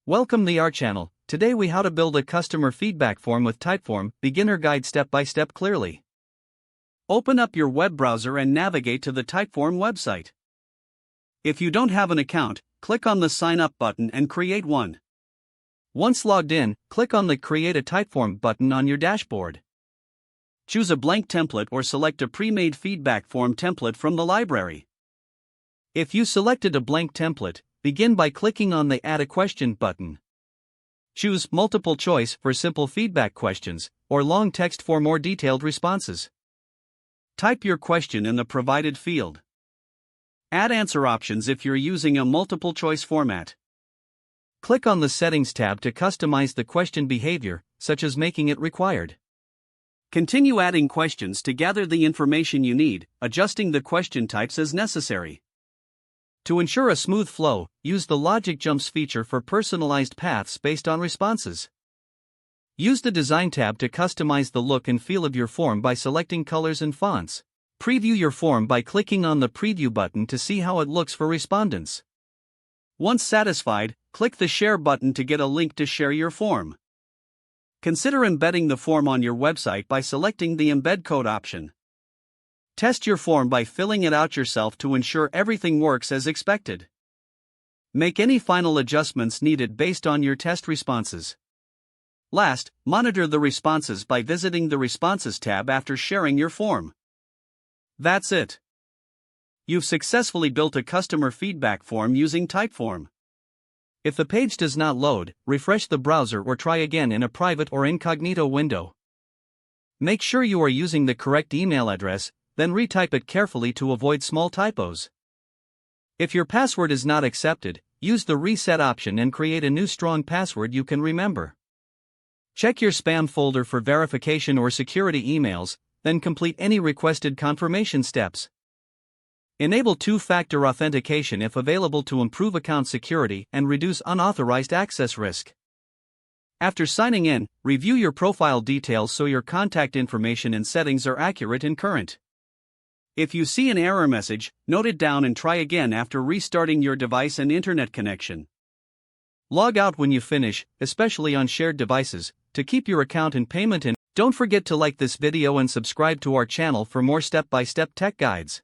Welcome to our channel. Today we how to build a customer feedback form with Typeform, beginner guide step by step clearly. Open up your web browser and navigate to the Typeform website. If you don't have an account, click on the sign up button and create one. Once logged in, click on the create a Typeform button on your dashboard. Choose a blank template or select a pre-made feedback form template from the library. If you selected a blank template, begin by clicking on the Add a Question button. Choose Multiple Choice for simple feedback questions, or long text for more detailed responses. Type your question in the provided field. Add answer options if you're using a multiple choice format. Click on the Settings tab to customize the question behavior, such as making it required. Continue adding questions to gather the information you need, adjusting the question types as necessary. To ensure a smooth flow, use the Logic Jumps feature for personalized paths based on responses. Use the Design tab to customize the look and feel of your form by selecting colors and fonts. Preview your form by clicking on the Preview button to see how it looks for respondents. Once satisfied, click the Share button to get a link to share your form. Consider embedding the form on your website by selecting the Embed Code option. Test your form by filling it out yourself to ensure everything works as expected. Make any final adjustments needed based on your test responses. Last, monitor the responses by visiting the Responses tab after sharing your form. That's it. You've successfully built a customer feedback form using Typeform. If the page does not load, refresh the browser or try again in a private or incognito window. Make sure you are using the correct email address, then retype it carefully to avoid small typos. If your password is not accepted, use the Reset option and create a new strong password you can remember. Check your spam folder for verification or security emails, then complete any requested confirmation steps. Enable two-factor authentication if available to improve account security and reduce unauthorized access risk. After signing in, review your profile details so your contact information and settings are accurate and current. If you see an error message, note it down and try again after restarting your device and internet connection. Log out when you finish, especially on shared devices, to keep your account and payment in. Don't forget to like this video and subscribe to our channel for more step-by-step tech guides.